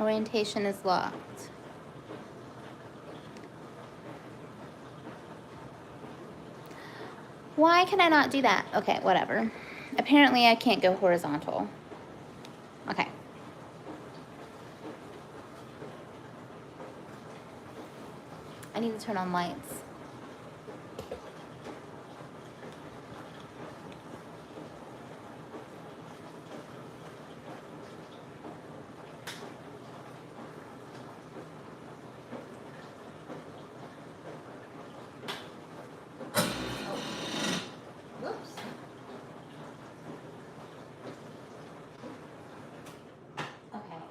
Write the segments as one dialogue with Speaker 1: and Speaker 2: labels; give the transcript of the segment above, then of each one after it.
Speaker 1: Orientation is locked. Why can I not do that? Okay, whatever. Apparently I can't go horizontal. Okay. I need to turn on lights.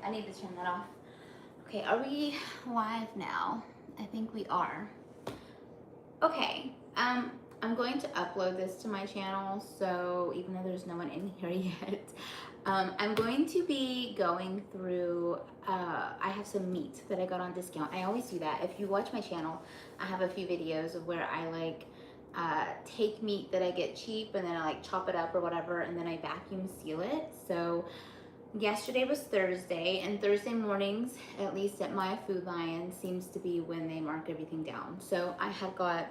Speaker 1: I need to turn that off. Okay, are we live now? I think we are. Okay, I'm going to upload this to my channel, so even though there's no one in here yet, I'm going to be going through, I have some meat that I got on discount. I always do that. If you watch my channel, I have a few videos of where I like take meat that I get cheap and then I like chop it up or whatever, and then I vacuum seal it. So yesterday was Thursday, and Thursday mornings, at least at my Food Lion, seems to be when they mark everything down. So I have got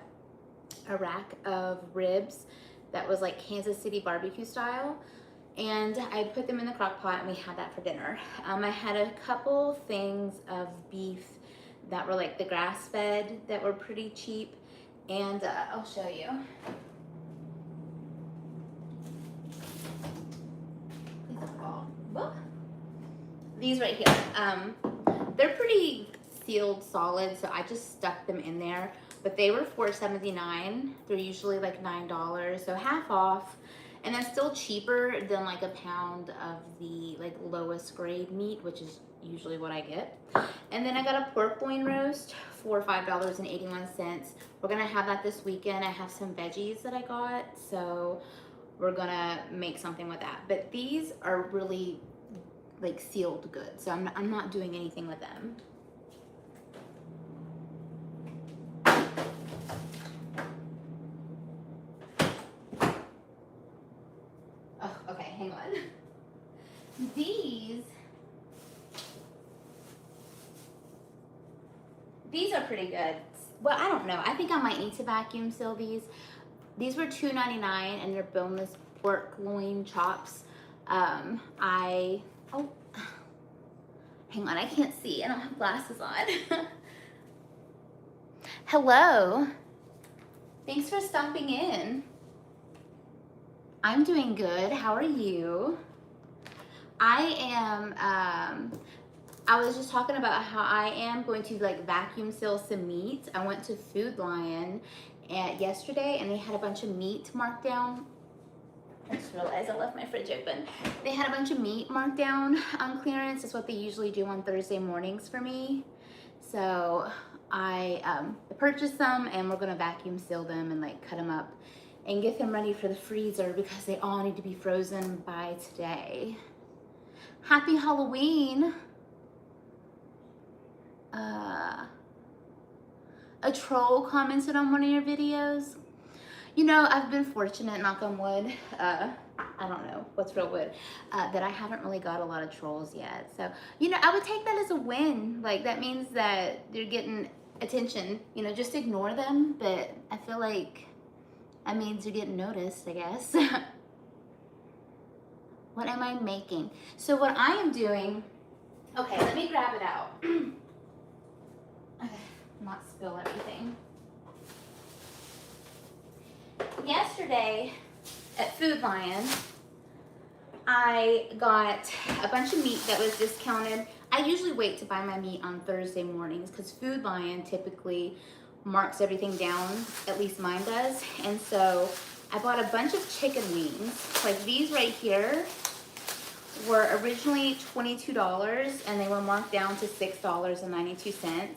Speaker 1: a rack of ribs that was like Kansas City barbecue style, and I put them in the crock pot and we had that for dinner. I had a couple things of beef that were like the grass fed that were pretty cheap, and I'll show you. These right here, they're pretty sealed solid, so I just stuck them in there, but they were $4.79. They're usually like $9, so half off, and that's still cheaper than like a pound of the like lowest grade meat, which is usually what I get. And then I got a pork loin roast for $5.81. We're gonna have that this weekend. I have some veggies that I got, so we're gonna make something with that. But these are really like sealed good, so I'm not doing anything with them. Oh, okay, hang on. These are pretty good. Well, I don't know. I think I might need to vacuum seal these. These were $2.99 and they're boneless pork loin chops. Oh, hang on, I can't see. I don't have glasses on. Hello. Thanks for stopping in. I'm doing good. How are you? I am, I was just talking about how I am going to like vacuum seal some meat. I went to Food Lion yesterday and they had a bunch of meat marked down. I just realized I left my fridge open. They had a bunch of meat marked down on clearance. It's what they usually do on Thursday mornings for me. So I purchased them and we're gonna vacuum seal them and like cut them up and get them ready for the freezer because they all need to be frozen by today. Happy Halloween. A troll commented on one of your videos. You know, I've been fortunate, knock on wood, I don't know what's real wood, that I haven't really got a lot of trolls yet. So, you know, I would take that as a win. Like, that means that they're getting attention. You know, just ignore them, but I feel like that means you're getting noticed, I guess. What am I making? So what I am doing, okay, let me grab it out. Okay, not spill everything. Yesterday at Food Lion, I got a bunch of meat that was discounted. I usually wait to buy my meat on Thursday mornings because Food Lion typically marks everything down, at least mine does. And so I bought a bunch of chicken wings. Like these right here were originally $22 and they were marked down to $6.92.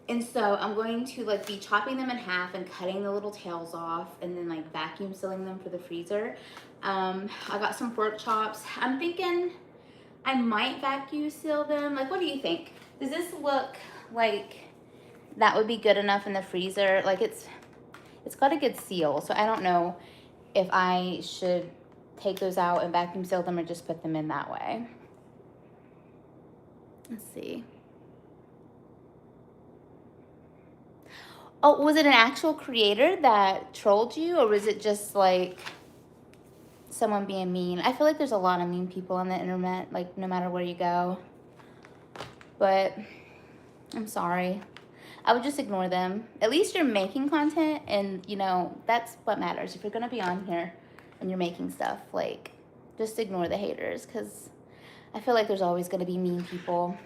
Speaker 1: And so I'm going to like be chopping them in half and cutting the little tails off and then like vacuum sealing them for the freezer. I got some pork chops. I'm thinking I might vacuum seal them. Like, what do you think? Does this look like that would be good enough in the freezer? Like it's got a good seal, so I don't know if I should take those out and vacuum seal them or just put them in that way. Let's see. Oh, was it an actual creator that trolled you, or was it just like someone being mean? I feel like there's a lot of mean people on the internet, like no matter where you go. But I'm sorry. I would just ignore them. At least you're making content, and you know, that's what matters. If you're gonna be on here and you're making stuff, like, just ignore the haters, because I feel like there's always gonna be mean people.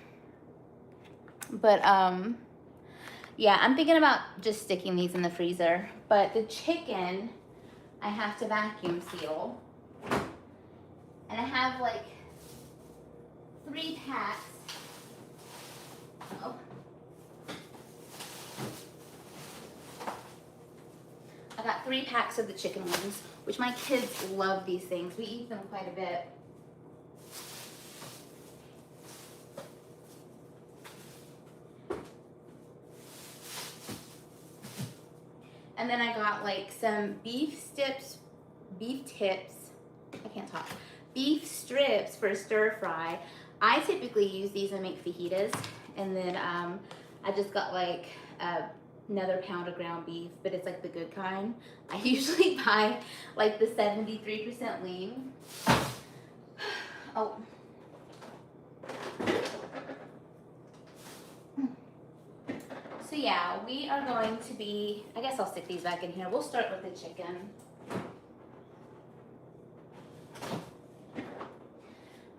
Speaker 1: But yeah, I'm thinking about just sticking these in the freezer. But the chicken, I have to vacuum seal. And I have like 3 packs. Oh. I got 3 packs of the chicken wings, which my kids love these things. We eat them quite a bit. And then I got like some beef strips for stir fry. I typically use these and make fajitas. And then I just got like another pound of ground beef, but it's like the good kind. I usually buy like the 73% lean. Oh. So yeah, we are going to be, I guess I'll stick these back in here. We'll start with the chicken.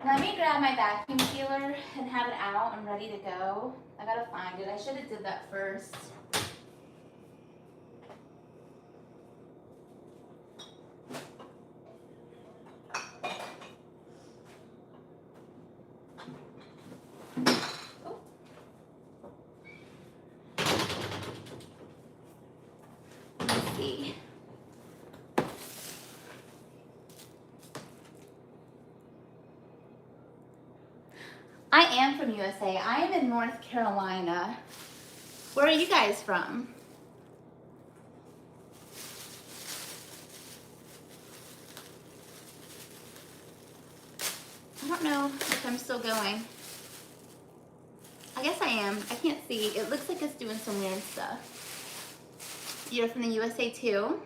Speaker 1: Let me grab my vacuum sealer and have it out and ready to go. I gotta find it. I should have did that first. I am from USA. I am in North Carolina. Where are you guys from? I don't know if I'm still going. I guess I am. I can't see. It looks like it's doing some weird stuff. You're from the USA too?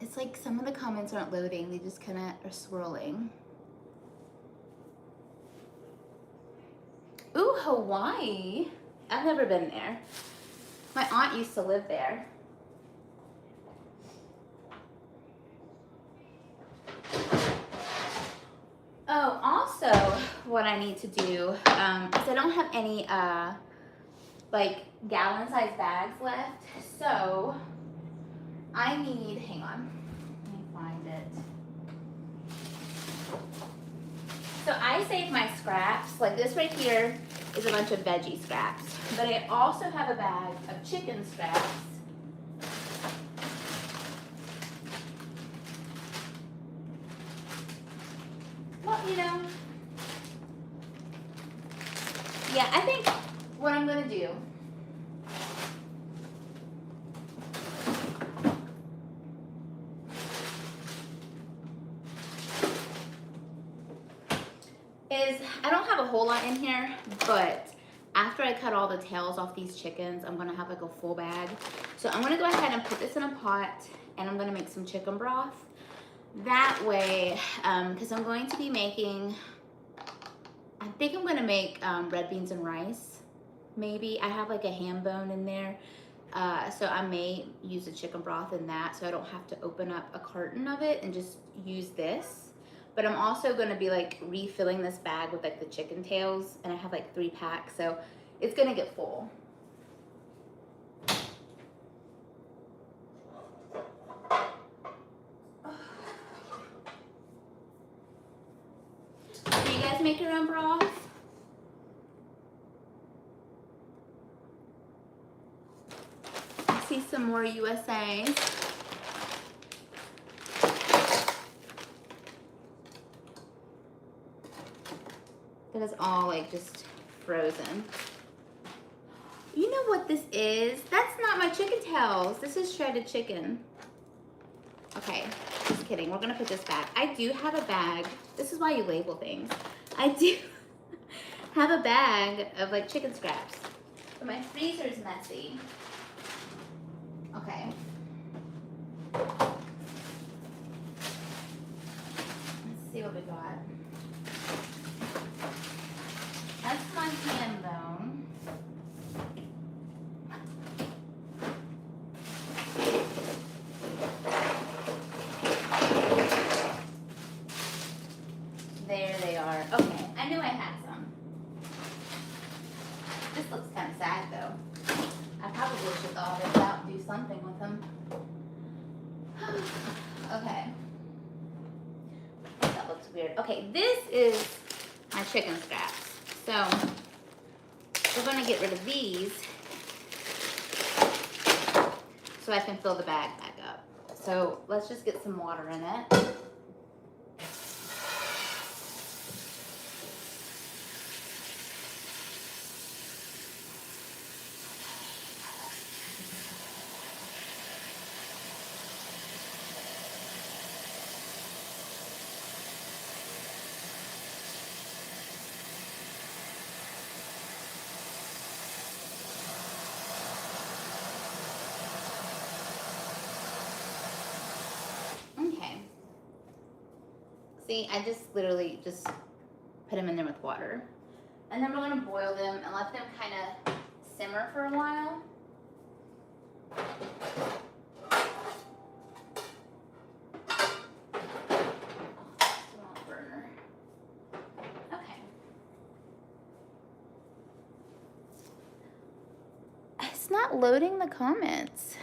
Speaker 1: It's like some of the comments aren't loading. They just kind of are swirling. Ooh, Hawaii. I've never been there. My aunt used to live there. Oh, also what I need to do, is I don't have any like gallon-sized bags left, so I need, hang on, let me find it. So I save my scraps, like this right here is a bunch of veggie scraps, but I also have a bag of chicken scraps. Well, you know, yeah, I think what I'm gonna do is, I don't have a whole lot in here, but after I cut all the tails off these chickens, I'm gonna have like a full bag. So I'm gonna go ahead and put this in a pot, and I'm gonna make some chicken broth. That way, because I'm going to be making, I think I'm gonna make red beans and rice. Maybe I have like a ham bone in there. So I may use the chicken broth in that, so I don't have to open up a carton of it and just use this. But I'm also gonna be like refilling this bag with like the chicken tails, and I have like 3 packs, so it's gonna get full. Do you guys make your own broth? I see some more USAs. That is all like just frozen. You know what this is? That's not my chicken tails. This is shredded chicken. Okay, just kidding. We're gonna put this back. I do have a bag. This is why you label things. I do have a bag of like chicken scraps, but my freezer is messy. Okay. Let's see what we got. That's my hand bone. There they are. Okay, I knew I had some. This looks kind of sad though. I probably should thaw this out and do something with them. Okay. That looks weird. Okay, this is my chicken scraps. So we're gonna get rid of these so I can fill the bag back up. So let's just get some water in it. Okay. See, I just literally just put them in there with water. And then we're gonna boil them and let them kind of simmer for a while. Small burner. Okay. It's not loading the comments.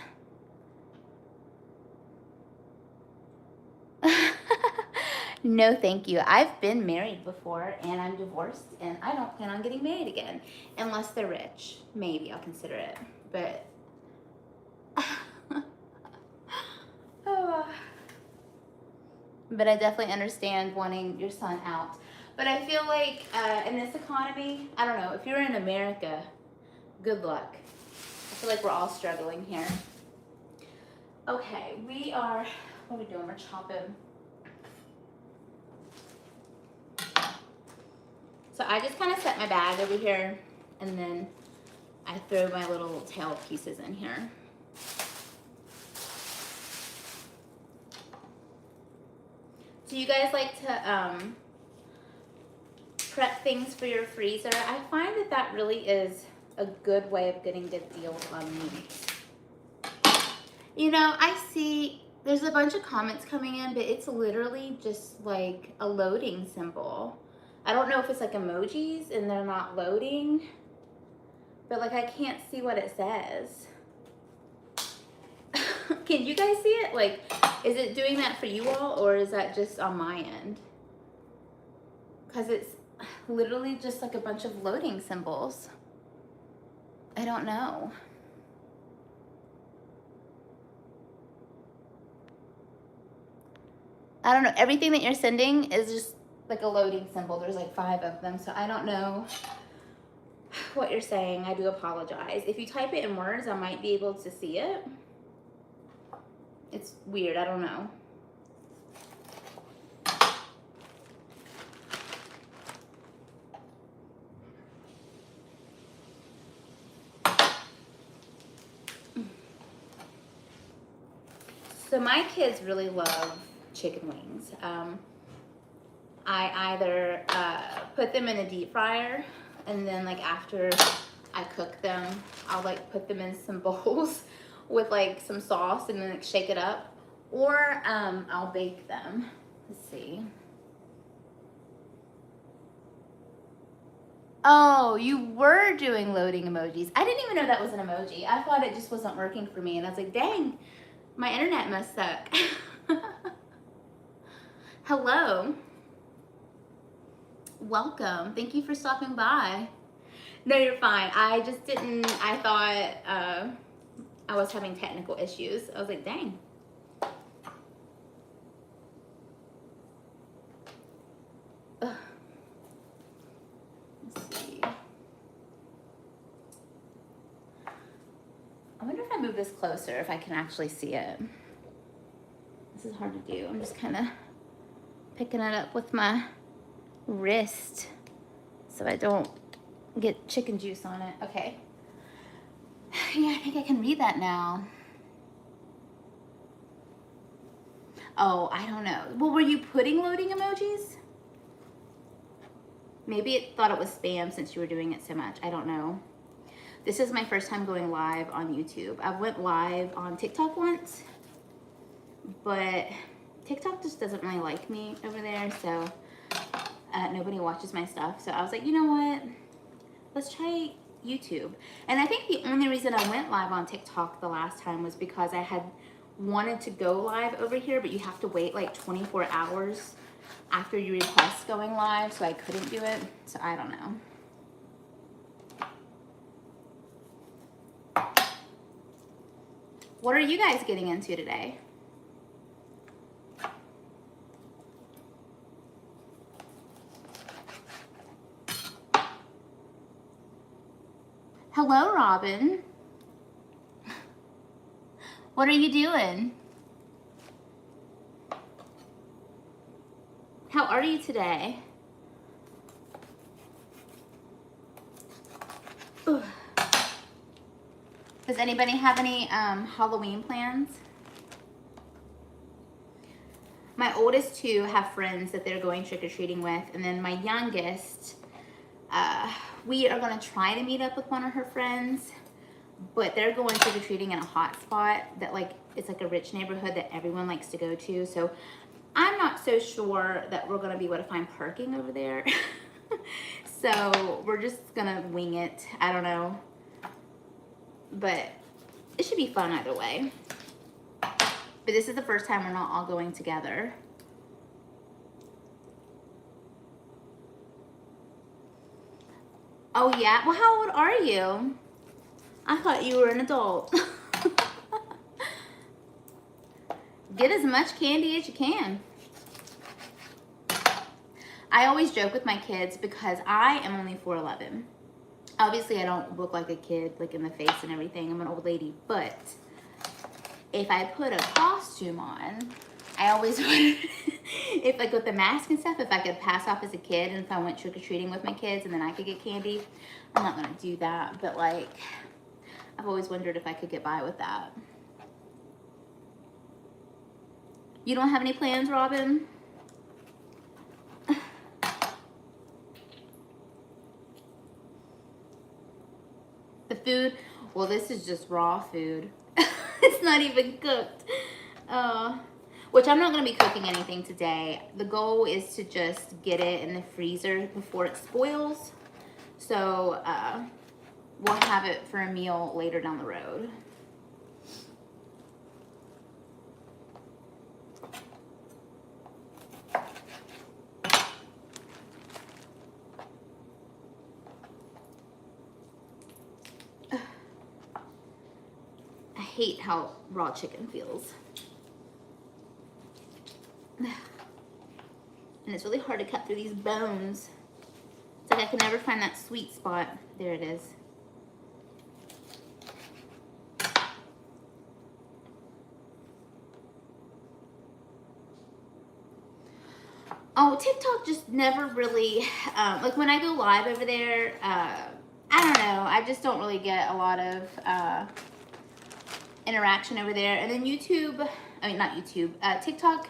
Speaker 1: No, thank you. I've been married before and I'm divorced and I don't plan on getting married again unless they're rich. Maybe I'll consider it, but but I definitely understand wanting your son out. But I feel like in this economy, I don't know, if you're in America, good luck. I feel like we're all struggling here. Okay, what are we doing? We're chopping. So I just kind of set my bag over here and then I throw my little tail pieces in here. Do you guys like to prep things for your freezer? I find that that really is a good way of getting good deals on meat. You know, I see there's a bunch of comments coming in, but it's literally just like a loading symbol. I don't know if it's like emojis and they're not loading, but like I can't see what it says. Can you guys see it? Like, is it doing that for you all or is that just on my end? Because it's literally just like a bunch of loading symbols. I don't know. I don't know. Everything that you're sending is just like a loading symbol. There's like 5 of them, so I don't know what you're saying. I do apologize. If you type it in words, I might be able to see it. It's weird. I don't know. So my kids really love chicken wings. I either put them in a deep fryer and then like after I cook them, I'll like put them in some bowls with like some sauce and then like shake it up, or I'll bake them. Let's see. Oh, you were doing loading emojis. I didn't even know that was an emoji. I thought it just wasn't working for me and I was like, dang, my internet must suck. Hello. Welcome. Thank you for stopping by. No, you're fine. I just didn't, I thought I was having technical issues. I was like, dang. Ugh. Let's see. I wonder if I move this closer, if I can actually see it. This is hard to do. I'm just kind of picking it up with my wrist so I don't get chicken juice on it. Okay. Yeah, I think I can read that now. Oh, I don't know. Well, were you putting loading emojis? Maybe it thought it was spam since you were doing it so much. I don't know. This is my first time going live on YouTube. I went live on TikTok once, but TikTok just doesn't really like me over there, so nobody watches my stuff. So I was like, you know what? Let's try YouTube. And I think the only reason I went live on TikTok the last time was because I had wanted to go live over here, but you have to wait like 24 hours after you request going live, so I couldn't do it. So I don't know. What are you guys getting into today? Hello, Robin. What are you doing? How are you today? Ugh. Does anybody have any Halloween plans? My oldest two have friends that they're going trick-or-treating with, and then my youngest, we are gonna try to meet up with one of her friends, but they're going trick-or-treating in a hot spot that like, it's like a rich neighborhood that everyone likes to go to. So I'm not so sure that we're gonna be able to find parking over there. So we're just gonna wing it. I don't know. But it should be fun either way. But this is the first time we're not all going together. Oh yeah? Well, how old are you? I thought you were an adult. Get as much candy as you can. I always joke with my kids because I am only 4'11". Obviously, I don't look like a kid, like in the face and everything. I'm an old lady, but if I put a costume on, I always wondered if like with the mask and stuff, if I could pass off as a kid and if I went trick-or-treating with my kids and then I could get candy. I'm not gonna do that, but like, I've always wondered if I could get by with that. You don't have any plans, Robin? The food, well, this is just raw food. It's not even cooked. Which I'm not gonna be cooking anything today. The goal is to just get it in the freezer before it spoils. So we'll have it for a meal later down the road. I hate how raw chicken feels. And it's really hard to cut through these bones. It's like I can never find that sweet spot. There it is. Oh, TikTok just never really, like when I go live over there, I don't know, I just don't really get a lot of interaction over there. And then YouTube, I mean not YouTube, TikTok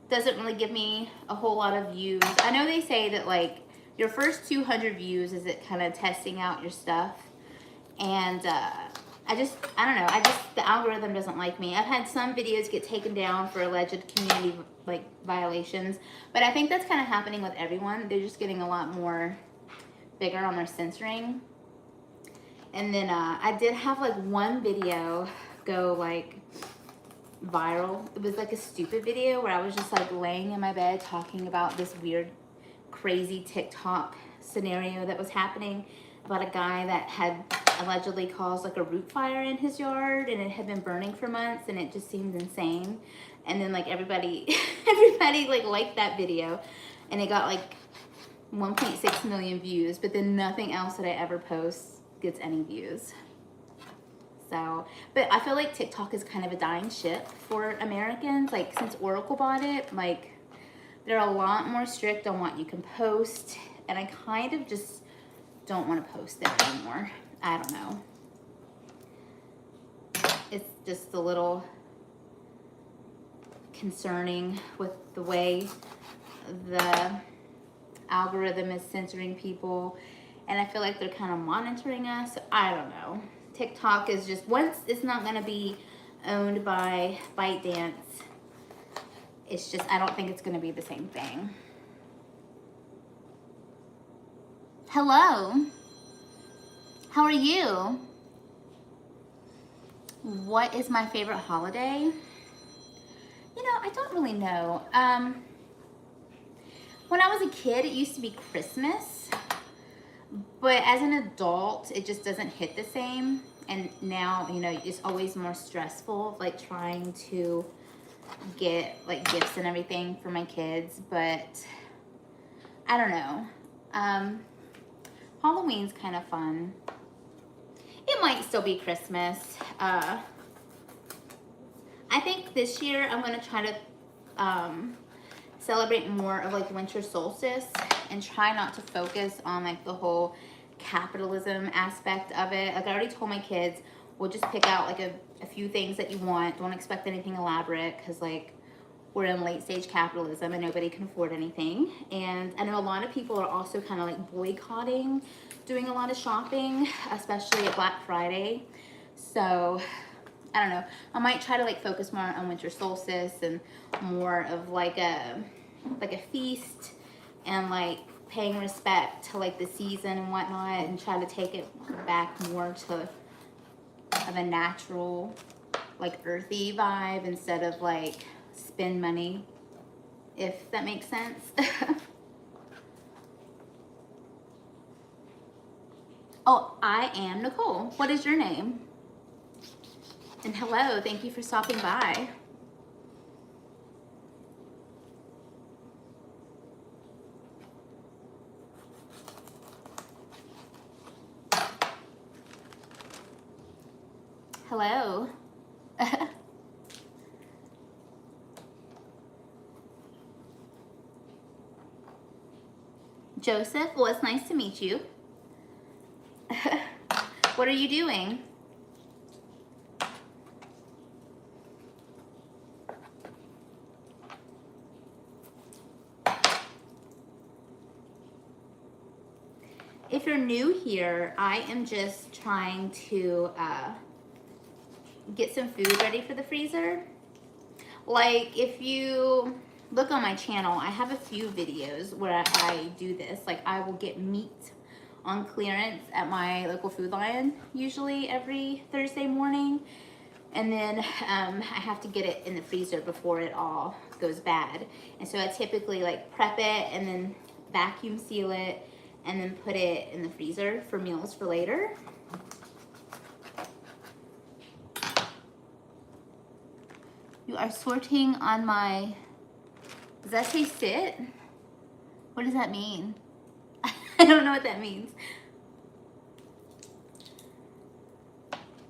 Speaker 1: doesn't really give me a whole lot of views. I know they say that like your first 200 views is it kind of testing out your stuff. And I don't know, the algorithm doesn't like me. I've had some videos get taken down for alleged community like violations, but I think that's kind of happening with everyone. They're just getting a lot more bigger on their censoring. And then I did have like one video go like viral. It was like a stupid video where I was just like laying in my bed talking about this weird, crazy TikTok scenario that was happening about a guy that had allegedly caused like a root fire in his yard and it had been burning for months and it just seemed insane. And then like everybody like liked that video and it got like 1.6 million views, but then nothing else that I ever post gets any views. So, but I feel like TikTok is kind of a dying ship for Americans. Like since Oracle bought it, like they're a lot more strict on what you can post. And I kind of just don't want to post there anymore. I don't know. It's just a little concerning with the way the algorithm is censoring people, and I feel like they're kind of monitoring us. I don't know. TikTok is just, once it's not going to be owned by ByteDance, it's just, I don't think it's going to be the same thing. Hello. How are you? What is my favorite holiday? You know, I don't really know. When I was a kid, it used to be Christmas, but as an adult, it just doesn't hit the same. And now, you know, it's always more stressful, like trying to get like gifts and everything for my kids. But I don't know. Halloween's kind of fun. It might still be Christmas. I think this year I'm gonna try to celebrate more of like winter solstice and try not to focus on like the whole capitalism aspect of it. Like I already told my kids, we'll just pick out like a few things that you want. Don't expect anything elaborate, because like we're in late stage capitalism and nobody can afford anything. And I know a lot of people are also kind of like boycotting doing a lot of shopping, especially at Black Friday. So I don't know. I might try to like focus more on winter solstice and more of like a feast and like paying respect to like the season and whatnot, and try to take it back more to of a natural, like earthy vibe instead of like spend money, if that makes sense. Oh, I am Nicole. What is your name? And hello, thank you for stopping by. Hello. Joseph, well, it's nice to meet you. What are you doing? If you're new here, I am just trying to get some food ready for the freezer. Like if you look on my channel, I have a few videos where I do this. Like I will get meat on clearance at my local Food Lion, usually every Thursday morning. And then I have to get it in the freezer before it all goes bad. And so I typically like prep it and then vacuum seal it and then put it in the freezer for meals for later. You are sorting on my, does that say sit? What does that mean? I don't know what that means.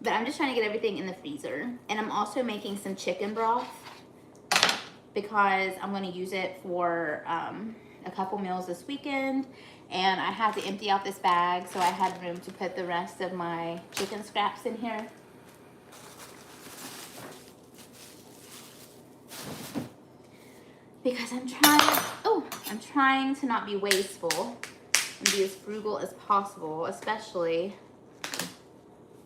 Speaker 1: But I'm just trying to get everything in the freezer. And I'm also making some chicken broth because I'm going to use it for a couple meals this weekend. And I had to empty out this bag, so I had room to put the rest of my chicken scraps in here. Because I'm trying to not be wasteful and be as frugal as possible, especially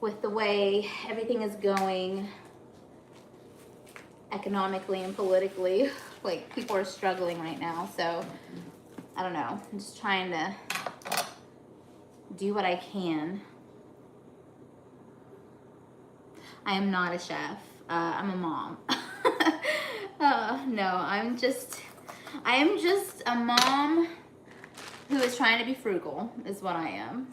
Speaker 1: with the way everything is going economically and politically. Like people are struggling right now, so I don't know. I'm just trying to do what I can. I am not a chef. I'm a mom. No, I am just a mom who is trying to be frugal, is what I am.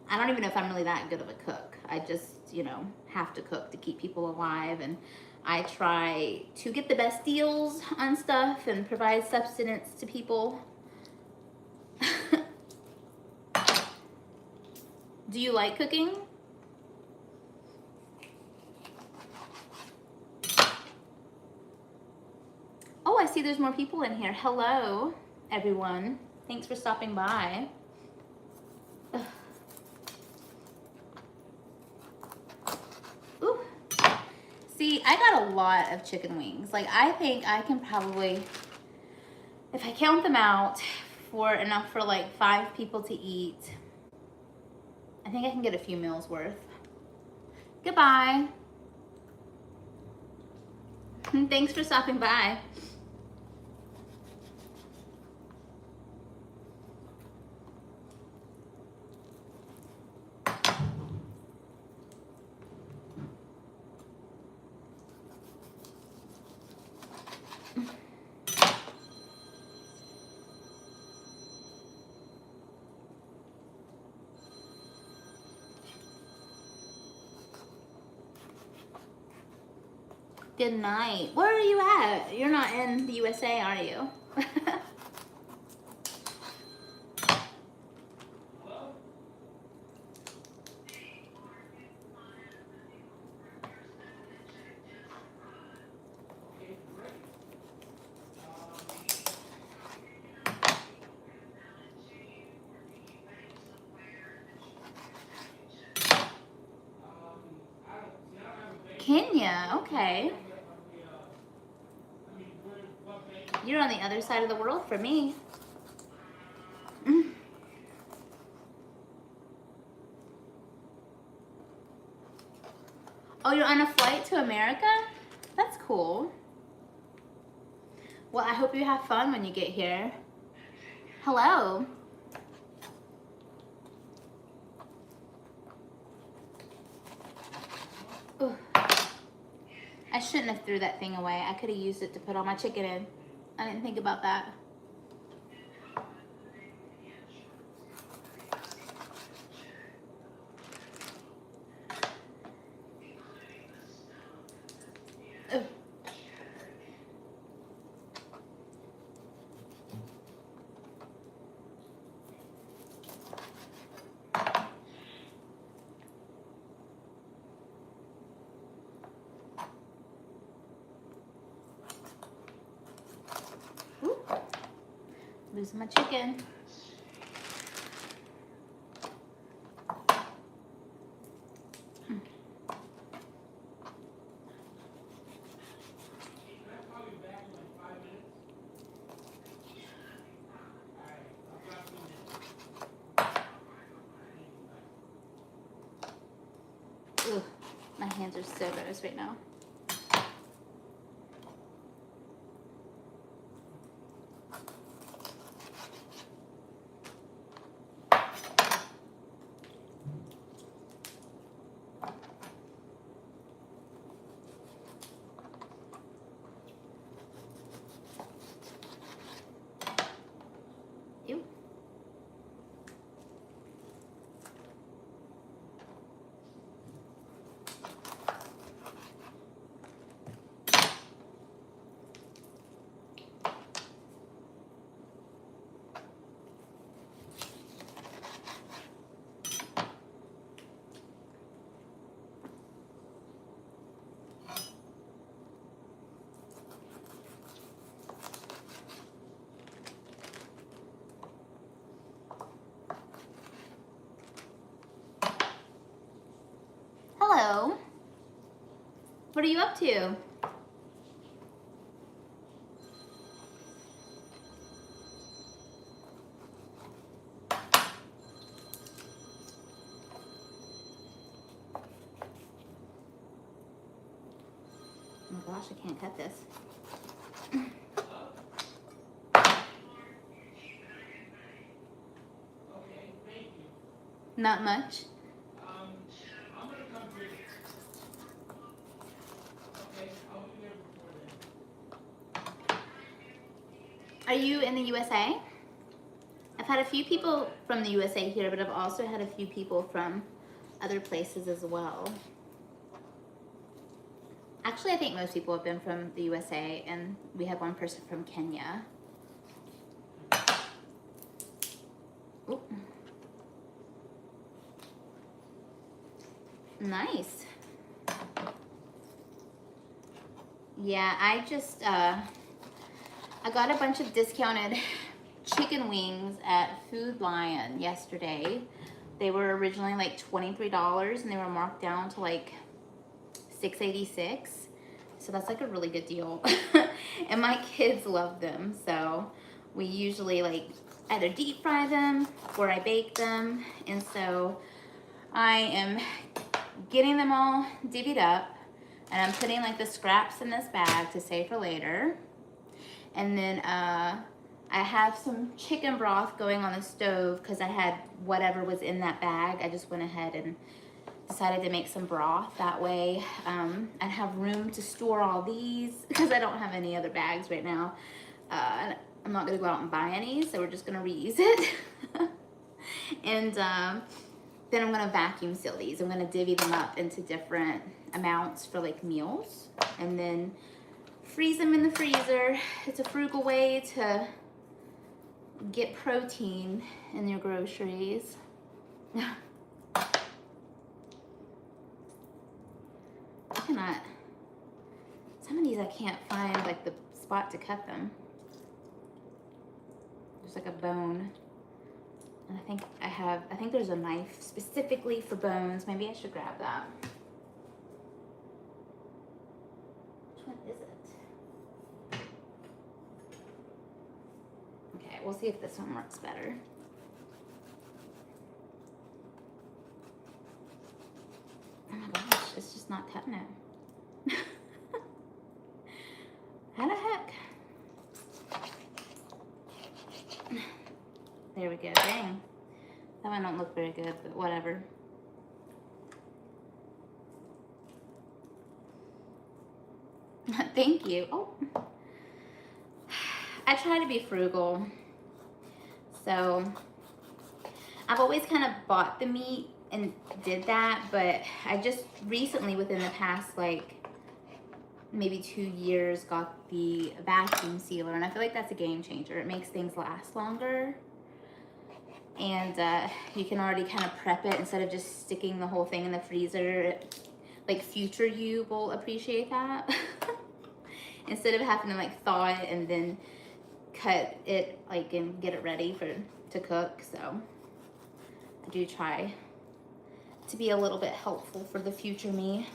Speaker 1: I don't even know if I'm really that good of a cook. I just, you know, have to cook to keep people alive, and I try to get the best deals on stuff and provide substance to people. Do you like cooking? Oh, I see there's more people in here. Hello, everyone. Thanks for stopping by. Ugh. Ooh. See, I got a lot of chicken wings. Like, I think I can probably, if I count them out, for enough for like 5 people to eat, I think I can get a few meals worth. Goodbye. Thanks for stopping by. Good night. Where are you at? You're not in the USA, are you? Kenya, okay. You're on the other side of the world for me. Oh, you're on a flight to America? That's cool. Well, I hope you have fun when you get here. Hello. Ooh. I shouldn't have threw that thing away. I could have used it to put all my chicken in. I didn't think about that. Ooh. Ooh. Losing my chicken. Ooh, my hands are so gross right now. Ew. Hello. What are you up to? Oh my gosh, I can't cut this. Not much.
Speaker 2: I'm gonna come here. Okay, I'll be there before then.
Speaker 1: Are you in the USA? I've had a few people from the USA here, but I've also had a few people from other places as well. Actually, I think most people have been from the USA, and we have one person from Kenya. Ooh. Nice. Yeah, I got a bunch of discounted chicken wings at Food Lion yesterday. They were originally like $23 and they were marked down to like $6.86. So that's like a really good deal. And my kids love them. So we usually like either deep fry them or I bake them. And so I am getting them all divvied up and I'm putting like the scraps in this bag to save for later. And then I have some chicken broth going on the stove because I had whatever was in that bag. I just went ahead and decided to make some broth. That way I'd have room to store all these because I don't have any other bags right now. I'm not gonna go out and buy any, so we're just gonna reuse it. And then I'm gonna vacuum seal these. I'm gonna divvy them up into different amounts for like meals and then freeze them in the freezer. It's a frugal way to get protein in your groceries. Some of these I can't find like the spot to cut them. There's like a bone. And I think there's a knife specifically for bones. Maybe I should grab that. Which one is it? Okay, we'll see if this one works better. Oh my gosh, it's just not cutting it. How the heck? There we go, dang. That one don't look very good, but whatever. Thank you. Oh. I try to be frugal. So I've always kind of bought the meat and did that, but I just recently within the past like maybe 2 years got the vacuum sealer and I feel like that's a game changer. It makes things last longer and you can already kind of prep it instead of just sticking the whole thing in the freezer. Like future you will appreciate that. Instead of having to like thaw it and then cut it like and get it ready to cook. So I do try to be a little bit helpful for the future me.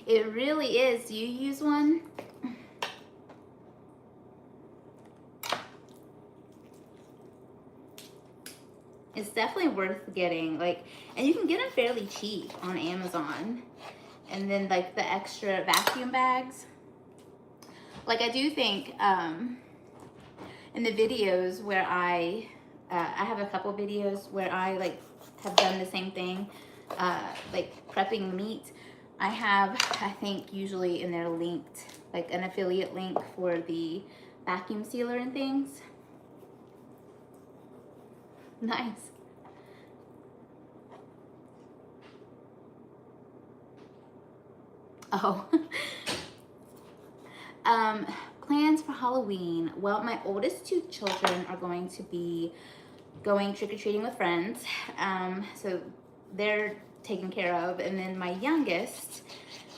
Speaker 1: It really is. Do you use one? It's definitely worth getting, like, and you can get them fairly cheap on Amazon. And then like the extra vacuum bags. Like I do think in the videos where I have a couple videos where I like have done the same thing, like prepping meat. I have, I think usually in there linked, like an affiliate link for the vacuum sealer and things. Nice. Oh. Plans for Halloween. Well, my oldest 2 children are going to be going trick-or-treating with friends. So they're taken care of. And then my youngest,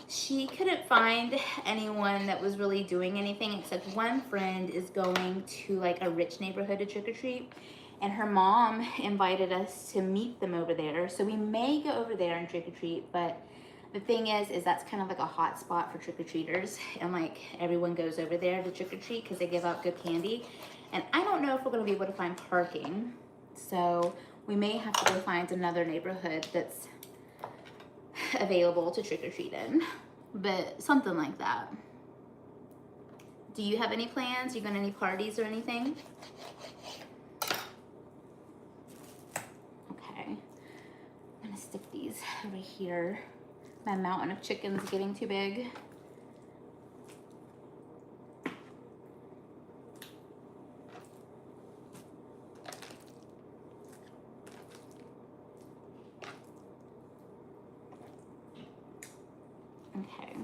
Speaker 1: she couldn't find anyone that was really doing anything except one friend is going to like a rich neighborhood to trick-or-treat. And her mom invited us to meet them over there. So we may go over there and trick-or-treat, but the thing is that's kind of like a hot spot for trick-or-treaters. And like everyone goes over there to trick-or-treat because they give out good candy. And I don't know if we're gonna be able to find parking. So we may have to go find another neighborhood that's available to trick-or-treat in. But something like that. Do you have any plans? You got any parties or anything? Okay. I'm gonna stick these over here. My mountain of chickens getting too big. Okay.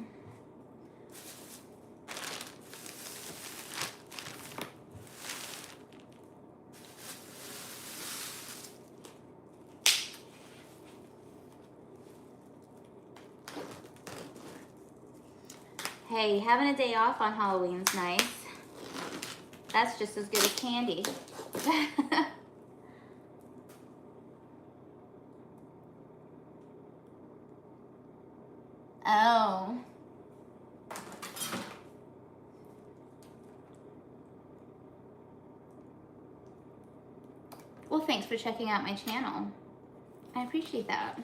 Speaker 1: Hey, having a day off on Halloween's nice. That's just as good as candy. Oh. Well, thanks for checking out my channel. I appreciate that.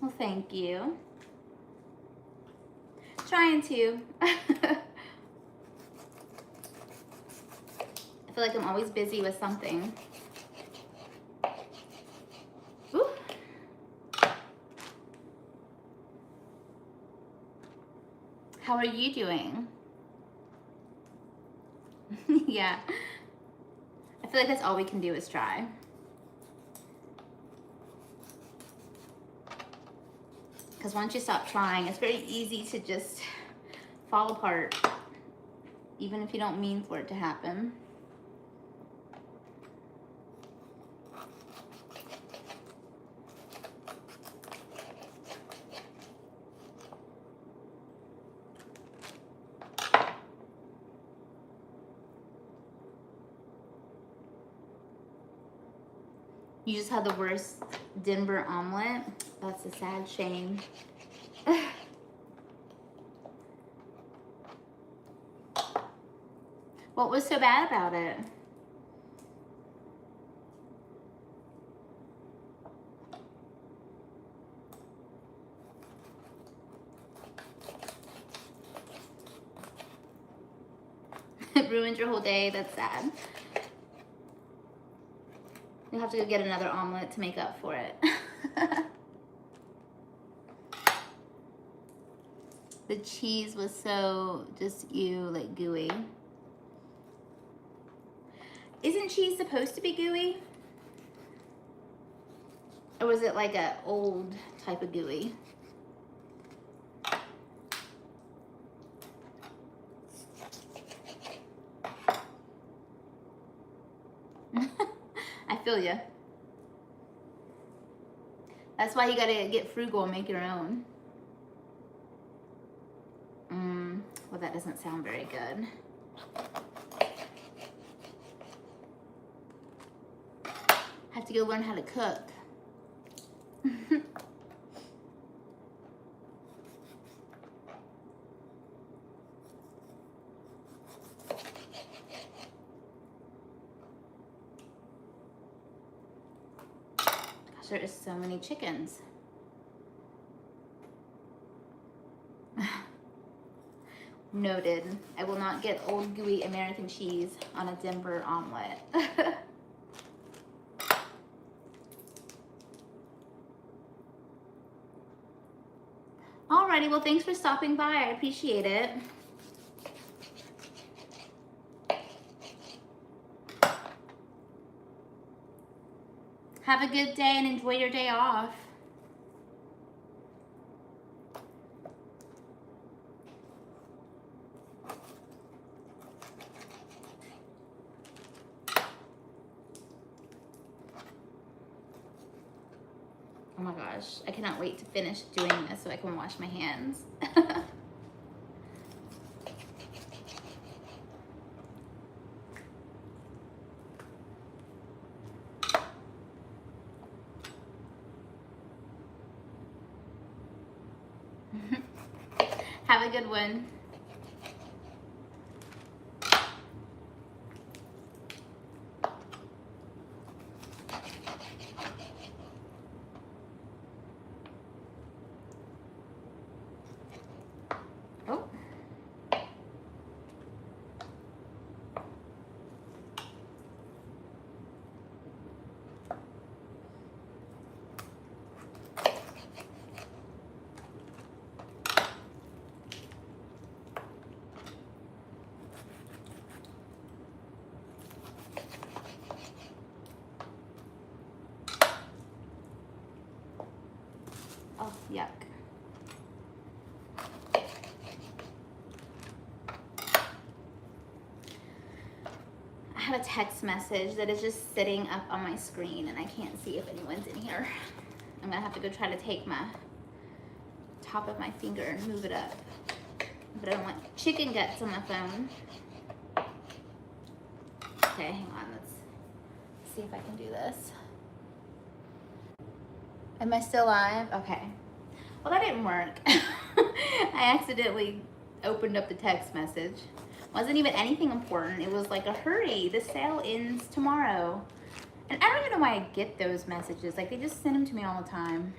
Speaker 1: Well, thank you. Trying to. I feel like I'm always busy with something. Ooh. How are you doing? Yeah. I feel like that's all we can do is try. Because once you stop trying, it's very easy to just fall apart, even if you don't mean for it to happen. You just had the worst Denver omelet. That's a sad shame. What was so bad about it? It ruined your whole day. That's sad. You'll have to go get another omelet to make up for it. The cheese was so just like gooey. Isn't cheese supposed to be gooey? Or was it like an old type of gooey? I feel ya. That's why you gotta get frugal and make your own. Well, that doesn't sound very good. Have to go learn how to cook. Gosh, there is so many chickens. Noted. I will not get old gooey American cheese on a Denver omelet. Alrighty, well, thanks for stopping by. I appreciate it. Have a good day and enjoy your day off. Oh my gosh, I cannot wait to finish doing this so I can wash my hands. Have a good one. Oh. have a text message that is just sitting up on my screen and I can't see if anyone's in here. I'm gonna have to go try to take my top of my finger and move it up. But I don't want chicken guts on my phone. Okay, hang on, let's see if I can do this. Am I still live? Okay. Well, that didn't work. I accidentally opened up the text message. Wasn't even anything important. It was like a hurry, the sale ends tomorrow. And I don't even know why I get those messages. Like, they just send them to me all the time.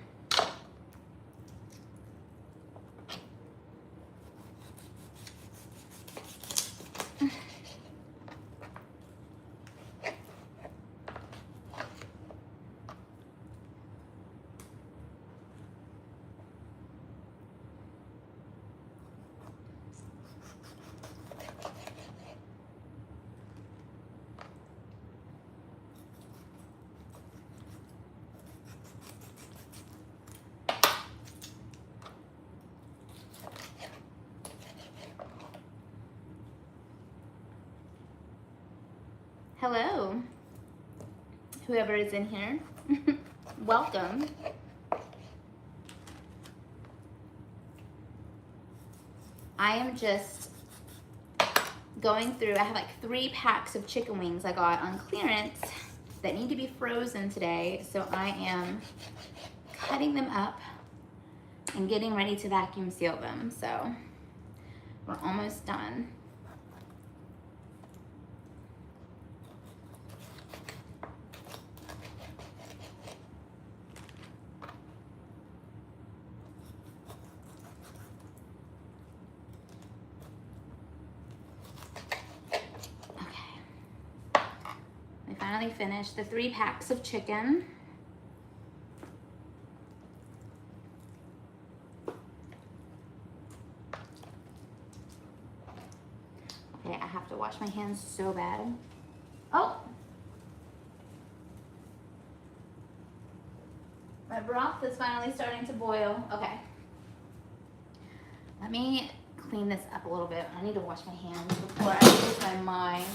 Speaker 1: Hello, whoever is in here. Welcome. I am just going through, I have like 3 packs of chicken wings I got on clearance that need to be frozen today. So I am cutting them up and getting ready to vacuum seal them. So we're almost done. Finally finished the 3 packs of chicken. Okay, I have to wash my hands so bad. Oh! My broth is finally starting to boil. Okay. Let me clean this up a little bit. I need to wash my hands before I lose my mind.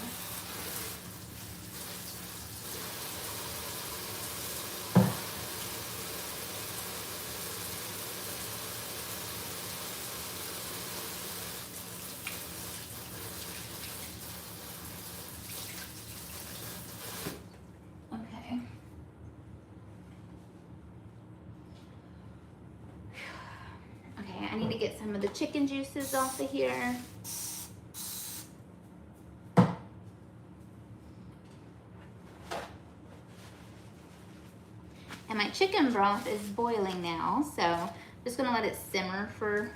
Speaker 1: I need to get some of the chicken juices off of here. And my chicken broth is boiling now, so I'm just gonna let it simmer for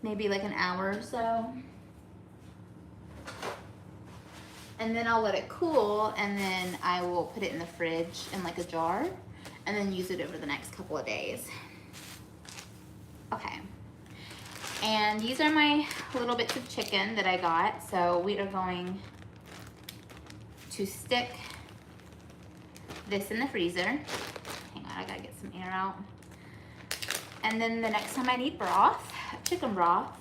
Speaker 1: maybe like an hour or so. And then I'll let it cool, and then I will put it in the fridge in like a jar and then use it over the next couple of days. Okay, and these are my little bits of chicken that I got. So we are going to stick this in the freezer. Hang on, I gotta get some air out. And then the next time I need broth, chicken broth,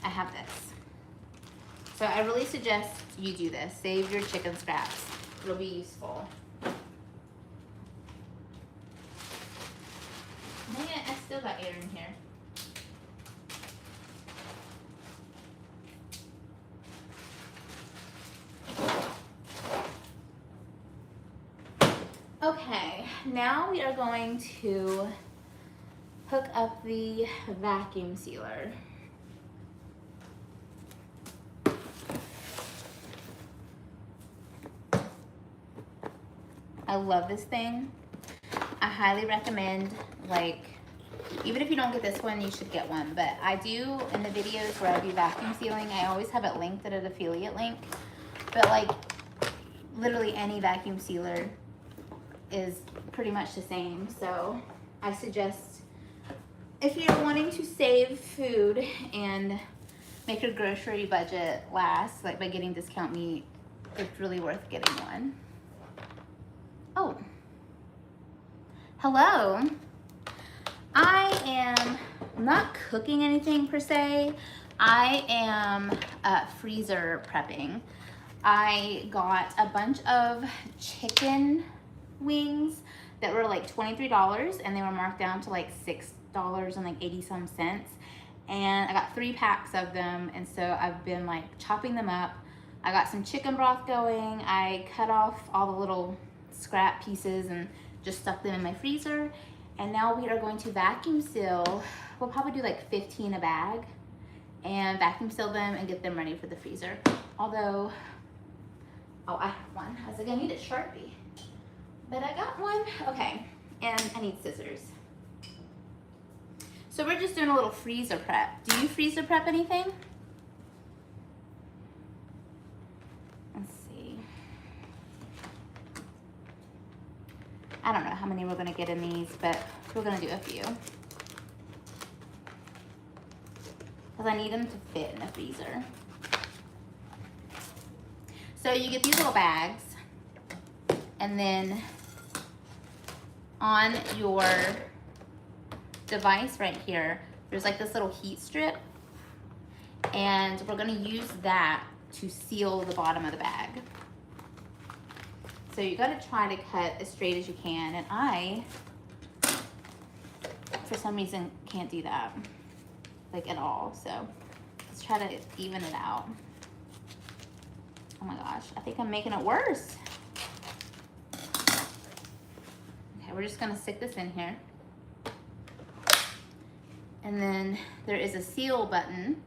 Speaker 1: I have this. So I really suggest you do this. Save your chicken scraps. It'll be useful. Dang it, I still got air in here. Okay, now we are going to hook up the vacuum sealer. I love this thing. I highly recommend, like, even if you don't get this one, you should get one. But I do, in the videos where I do vacuum sealing, I always have it linked at an affiliate link. But like, literally any vacuum sealer is pretty much the same. So I suggest, if you're wanting to save food and make your grocery budget last, like by getting discount meat, it's really worth getting one. Oh, hello. I am not cooking anything per se. I am freezer prepping. I got a bunch of chicken wings that were like $23 and they were marked down to like $6 and like 80 some cents. And I got 3 packs of them, and so I've been like chopping them up. I got some chicken broth going. I cut off all the little scrap pieces and just stuck them in my freezer. And now we are going to vacuum seal. We'll probably do like 15 a bag and vacuum seal them and get them ready for the freezer. Although, oh, I have one. I was like, I need a Sharpie, but I got one. Okay, and I need scissors. So we're just doing a little freezer prep. Do you freezer prep anything? Let's see. I don't know how many we're gonna get in these, but we're gonna do a few. Because I need them to fit in the freezer. So you get these little bags, and then on your device right here, there's like this little heat strip, and we're gonna use that to seal the bottom of the bag. So you gotta try to cut as straight as you can, and I, for some reason, can't do that, like at all. So let's try to even it out. Oh my gosh, I think I'm making it worse. Okay, we're just gonna stick this in here. And then there is a seal button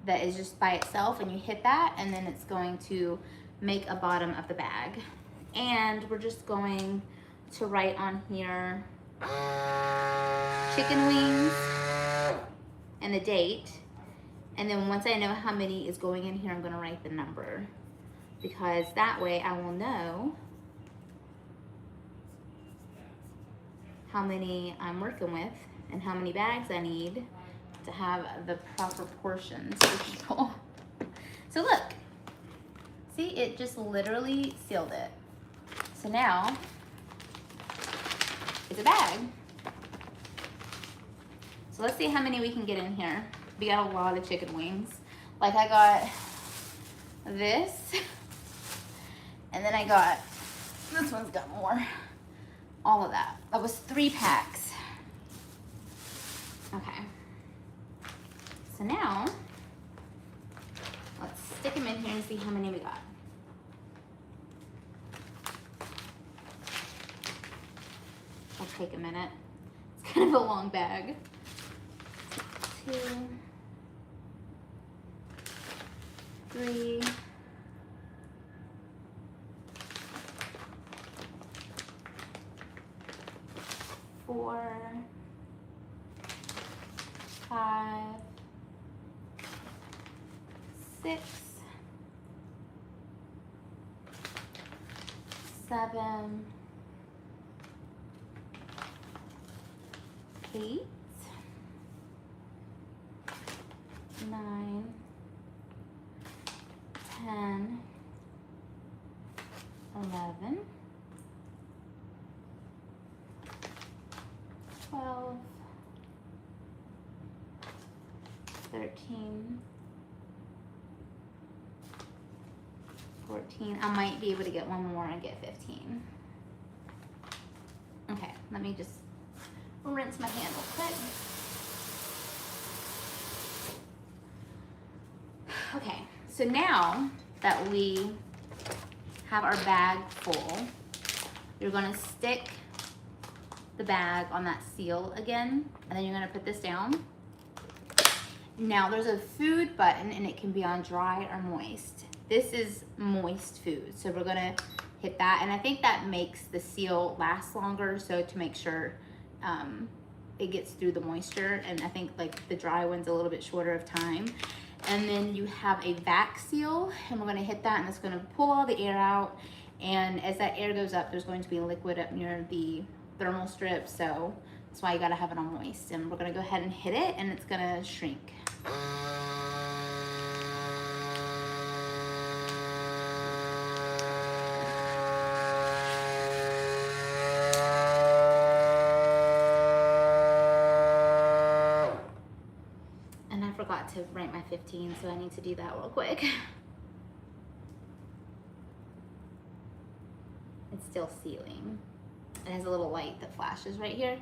Speaker 1: that is just by itself, and you hit that, and then it's going to make a bottom of the bag. And we're just going to write on here chicken wings and the date. And then once I know how many is going in here, I'm gonna write the number, because that way I will know how many I'm working with and how many bags I need to have the proper portions for people. So look, see, it just literally sealed it. So now it's a bag. So let's see how many we can get in here. We got a lot of chicken wings. Like I got this, and then I got, this one's got more. All of that. That was 3 packs. Okay. So now, let's stick them in here and see how many we got. It'll take a minute. It's kind of a long bag. 2, 3, 4, 5, 6, 7, 8, 9, 10, 11, 12, 13, 14. I might be able to get one more and get 15. Okay, let me just rinse my hand real quick. Okay, so now that we have our bag full, you're gonna stick the bag on that seal again, and then you're gonna put this down. Now there's a food button, and it can be on dry or moist. This is moist food, so we're gonna hit that, and I think that makes the seal last longer, so to make sure it gets through the moisture, and I think like the dry one's a little bit shorter of time. And then you have a vac seal, and we're gonna hit that, and it's gonna pull all the air out, and as that air goes up, there's going to be liquid up near the thermal strip, so that's why you gotta have it on moist. And we're gonna go ahead and hit it, and it's gonna shrink. And I forgot to write my 15, so I need to do that real quick. It's still sealing. It has a little light that flashes right here.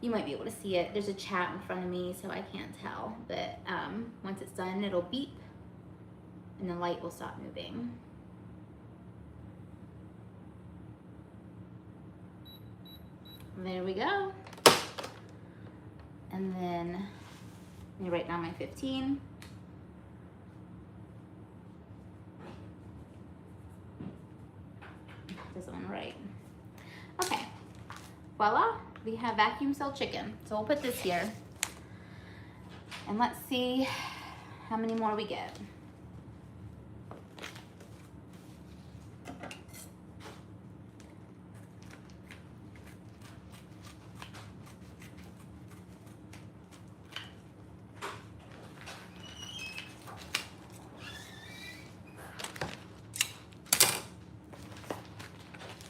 Speaker 1: You might be able to see it. There's a chat in front of me, so I can't tell. But once it's done, it'll beep and the light will stop moving. And there we go. And then let me write down my 15. Doesn't want to write. Okay, voila, we have vacuum sealed chicken. So we'll put this here. And let's see how many more we get.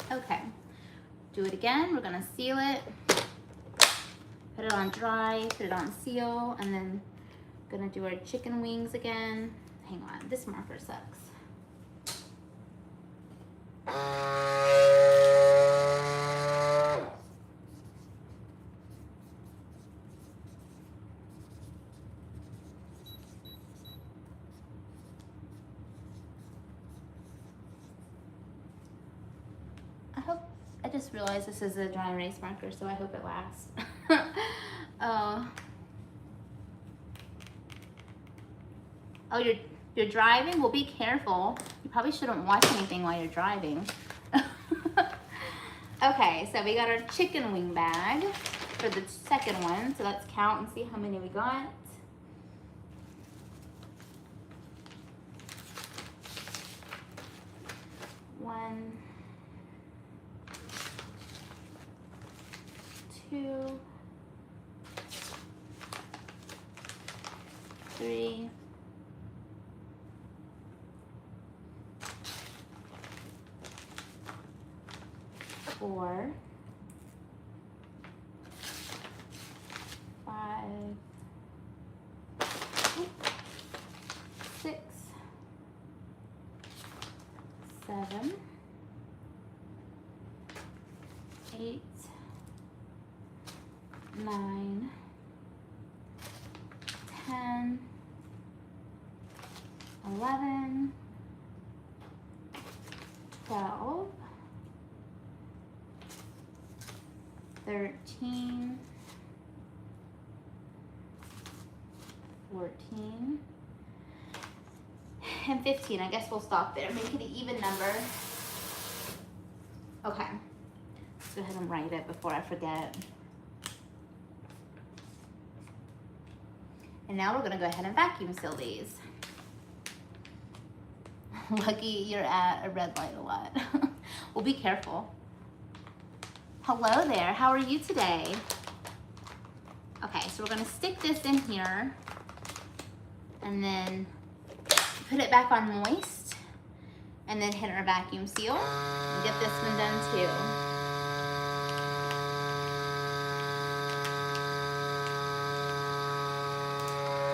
Speaker 1: Okay, do it again. We're gonna seal it, put it on dry, put it on seal, and then gonna do our chicken wings again. Hang on, this marker sucks. I just realized this is a dry erase marker, so I hope it lasts. Oh, you're driving? Well, be careful. You probably shouldn't watch anything while you're driving. Okay, so we got our chicken wing bag for the second one. So let's count and see how many we got. One, 2, 3, 4, 5, 6, 7, 8, 9, 10, 11, 12, 13, 14, and 15. I guess we'll stop there. Make it an even number. Okay. Let's go ahead and write it before I forget. And now we're gonna go ahead and vacuum seal these. Lucky you're at a red light a lot. Well, be careful. Hello there, how are you today? Okay, so we're gonna stick this in here and then put it back on moist and then hit our vacuum seal and get this one done too.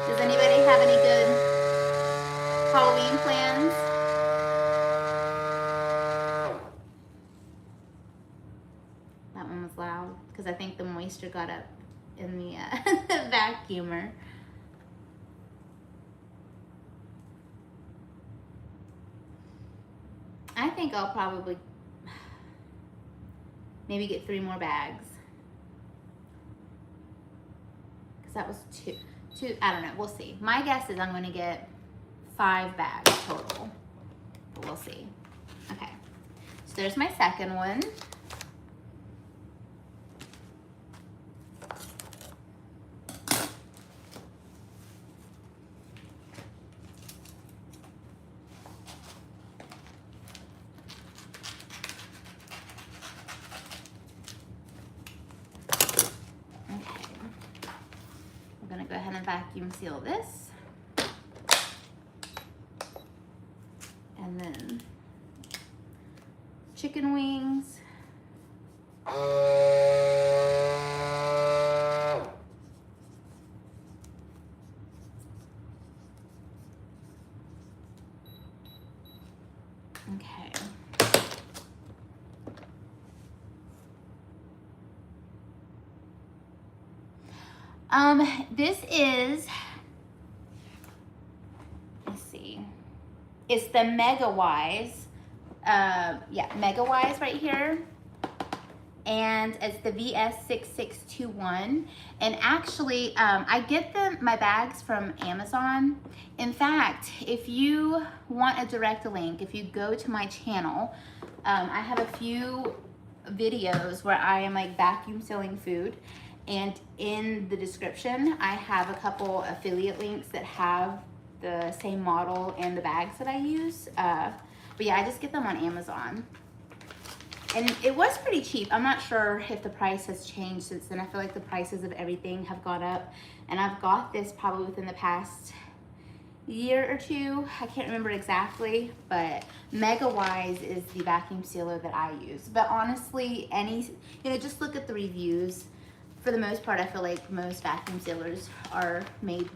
Speaker 1: Does anybody have any good Halloween plans? That one was loud because I think the moisture got up in the vacuumer. I think I'll probably maybe get 3 more bags because that was two. I don't know, we'll see. My guess is I'm going to get 5 bags total, but we'll see. Okay, so there's my second one. Go ahead and vacuum seal this. And then chicken wings. Okay. This is, let's see, it's the Mega Wise. Yeah, Mega Wise right here. And it's the VS6621. And actually, I get my bags from Amazon. In fact, if you want a direct link, if you go to my channel, I have a few videos where I am like vacuum sealing food. And in the description, I have a couple affiliate links that have the same model and the bags that I use. But yeah, I just get them on Amazon. And it was pretty cheap. I'm not sure if the price has changed since then. I feel like the prices of everything have gone up. And I've got this probably within the past year or two. I can't remember exactly, but Mega Wise is the vacuum sealer that I use. But honestly, just look at the reviews. For the most part, I feel like most vacuum sealers are made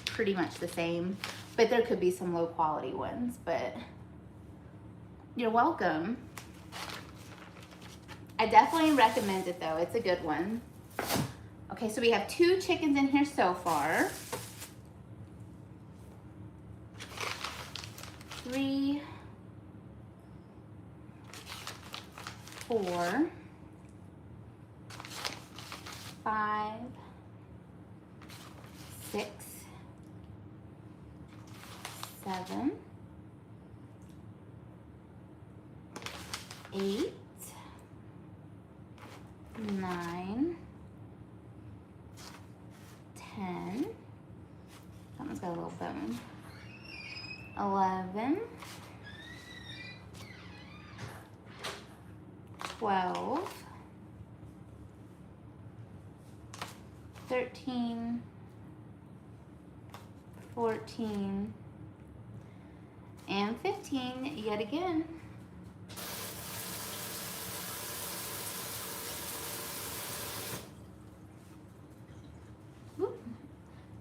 Speaker 1: pretty much the same, but there could be some low quality ones, but you're welcome. I definitely recommend it though, it's a good one. Okay, so we have 2 chickens in here so far. 3, 4, 5, 6, 7, 8, 9, 10. That one's got a little bone. 11, 12, 13, 14, and 15 yet again. Whoop.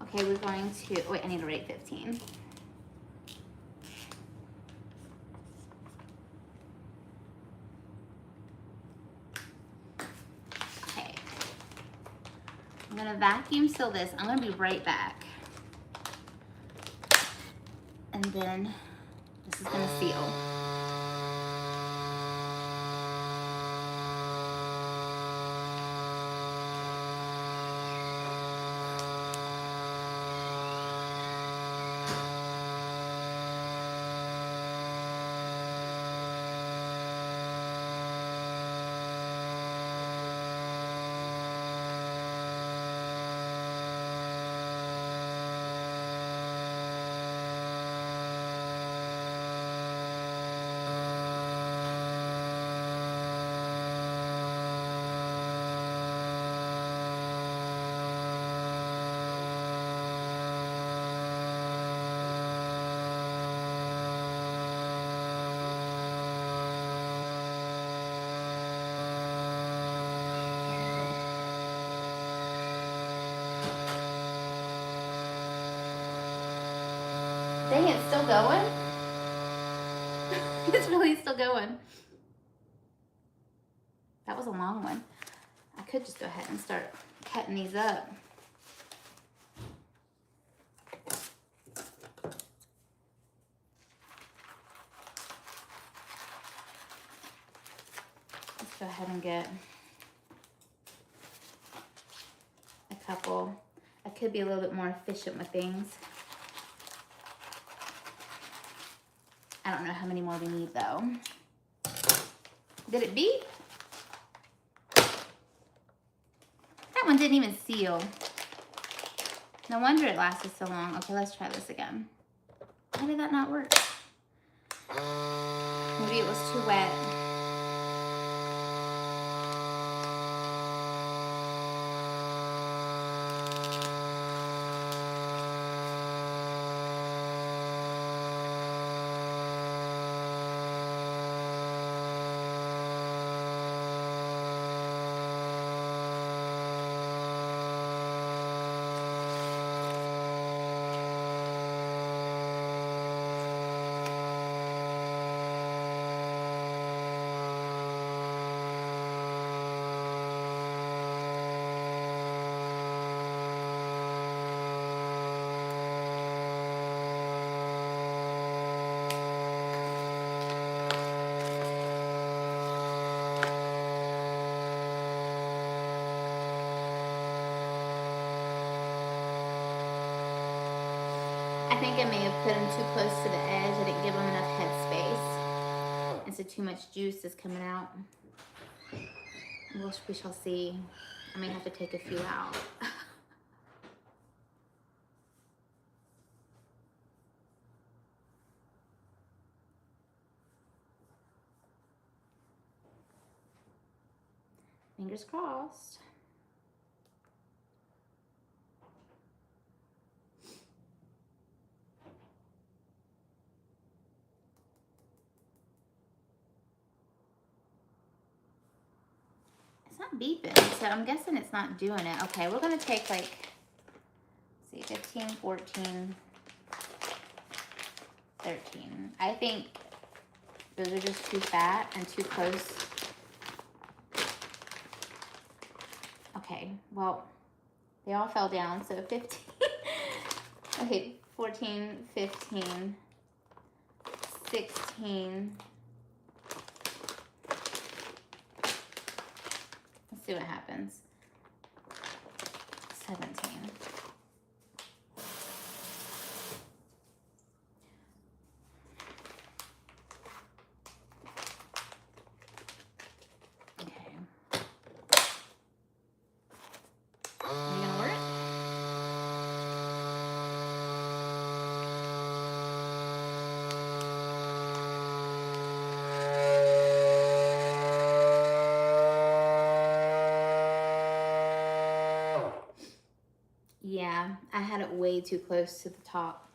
Speaker 1: Okay, we're going to, wait, I need to write 15. Okay. I'm gonna vacuum seal this. I'm gonna be right back. And then this is gonna seal. Dang, it's still going? It's really still going. That was a long one. I could just go ahead and start cutting these up. Let's go ahead and get a couple. I could be a little bit more efficient with things. I don't know how many more we need though. Did it beep? That one didn't even seal. No wonder it lasted so long. Okay, let's try this again. Why did that not work? Maybe it was too wet. think I may have put them too close to the edge. I didn't give them enough headspace. And so too much juice is coming out. We shall see. I may have to take a few out. Fingers crossed. It's not beeping, so I'm guessing it's not doing it. Okay, we're gonna take like, let's see, 15, 14, 13. I think those are just too fat and too close. Okay, well, they all fell down, so 15. Okay, 14, 15, 16. Let's see what happens. 17. Yeah, I had it way too close to the top.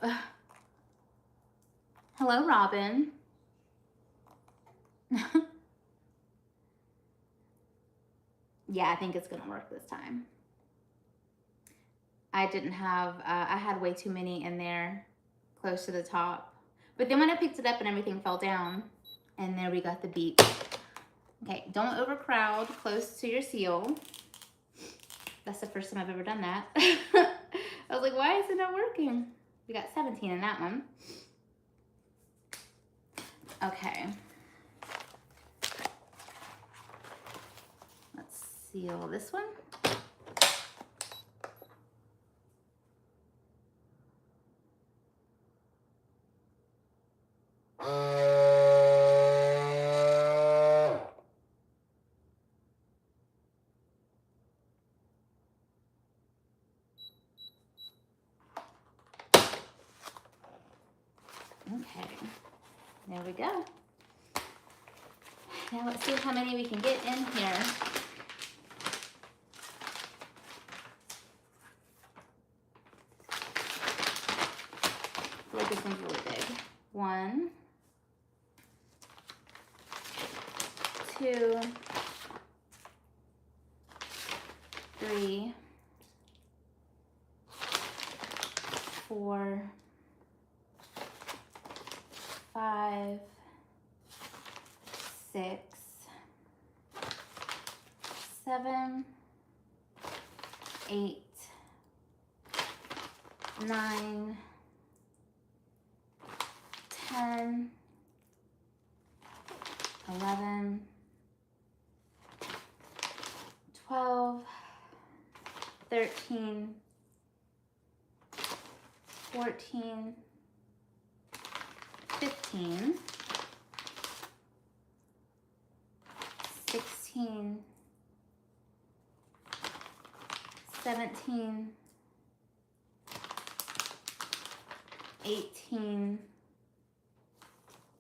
Speaker 1: Hello, Robin. Yeah, I think it's gonna work this time. I didn't have, I had way too many in there close to the top. But then when I picked it up and everything fell down, and there we got the beep. Okay, don't overcrowd close to your seal. That's the first time I've ever done that. I was like, why is it not working? We got 17 in that one. Okay. Let's seal this one. Okay, there we go. Now let's see how many we can get in here. I feel like this one's really big. 1, 2, 3, 4, 5, 6, 7, 8, 9, 10, 11, 12, 13, 14, 15, 16, 17, 18,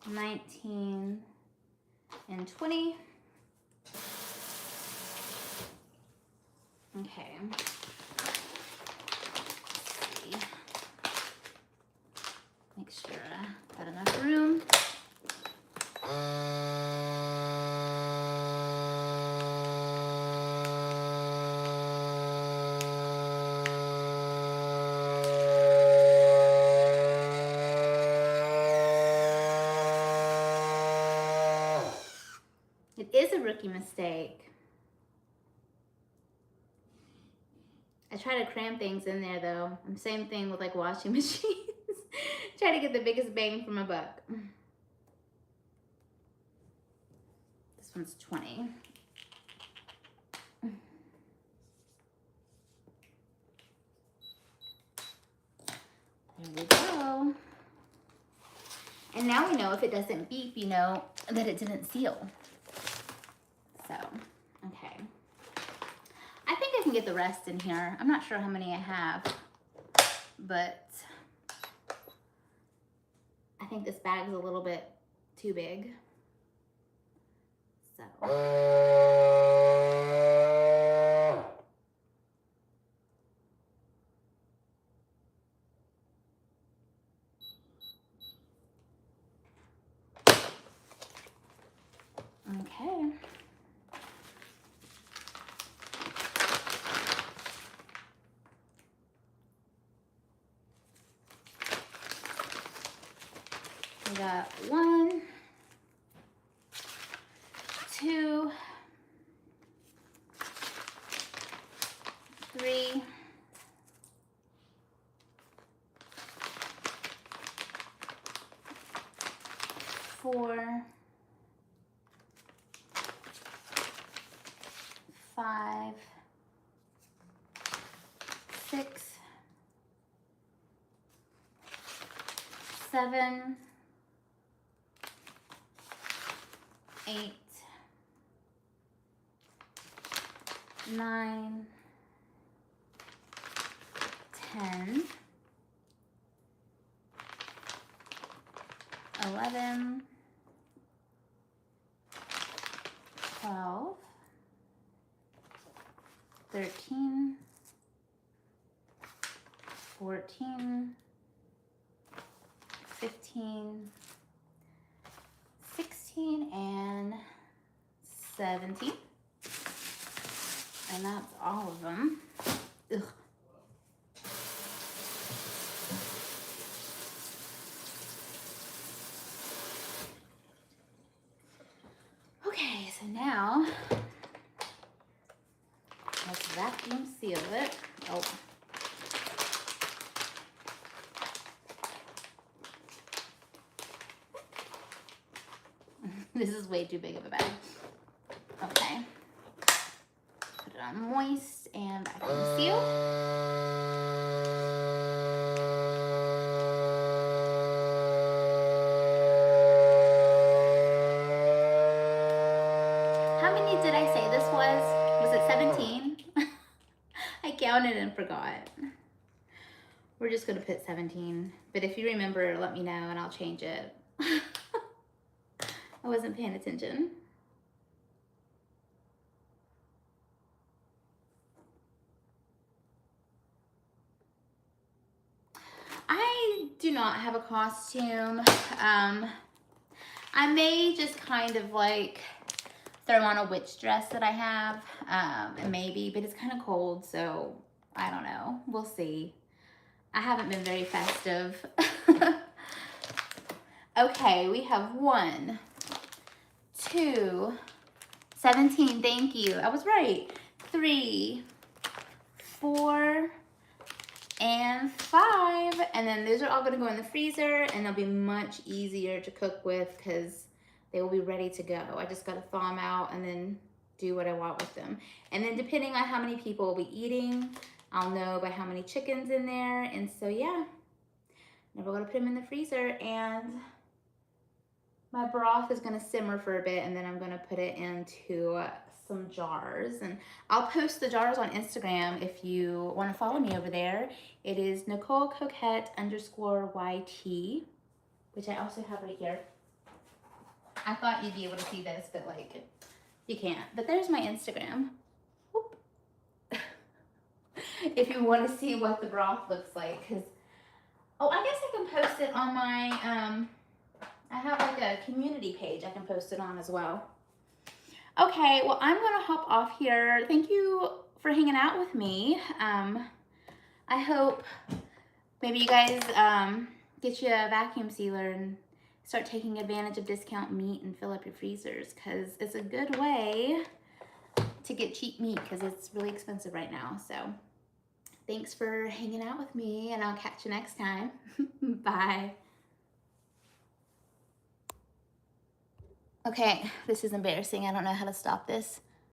Speaker 1: 19, and 20. Okay. Let's see. Make sure I got enough room. It is a rookie mistake. I try to cram things in there though. Same thing with like washing machines. Try to get the biggest bang for my buck. This one's 20. There we go. And now we know if it doesn't beep, you know that it didn't seal. So, okay. I think I can get the rest in here. I'm not sure how many I have, but I think this bag's a little bit too big. So. Okay. We got 1, 2, 3, 4, 5, 6, 7, 8, 9, 10, 11, 12, 13, 14, 15, 16, and 17. And that's all of them. Ugh. Okay, so now let's vacuum seal it. Oh. This is way too big of a bag. Okay. Put it on moist and vacuum seal. How many did I say this was? Was it 17? I counted and forgot. We're just gonna put 17. But if you remember, let me know and I'll change it. I wasn't paying attention. I do not have a costume. I may just kind of like throw on a witch dress that I have, maybe, but it's kind of cold, so I don't know. We'll see. I haven't been very festive. Okay, we have 1, 2, 17, thank you. I was right. 3, 4, and 5. And then those are all gonna go in the freezer and they'll be much easier to cook with because they will be ready to go. I just gotta thaw them out and then do what I want with them. And then depending on how many people will be eating, I'll know by how many chickens in there. And so yeah, now we're gonna put them in the freezer and my broth is gonna simmer for a bit and then I'm gonna put it into some jars. And I'll post the jars on Instagram if you wanna follow me over there. It is Nicole Coquette _YT, which I also have right here. I thought you'd be able to see this, but like, you can't. But there's my Instagram. Whoop. If you wanna see what the broth looks like, cause, oh, I guess I can post it on my, I have like a community page I can post it on as well. Okay, well, I'm gonna hop off here. Thank you for hanging out with me. I hope maybe you guys get you a vacuum sealer and start taking advantage of discount meat and fill up your freezers because it's a good way to get cheap meat because it's really expensive right now. So thanks for hanging out with me and I'll catch you next time. Bye. Okay, this is embarrassing. I don't know how to stop this.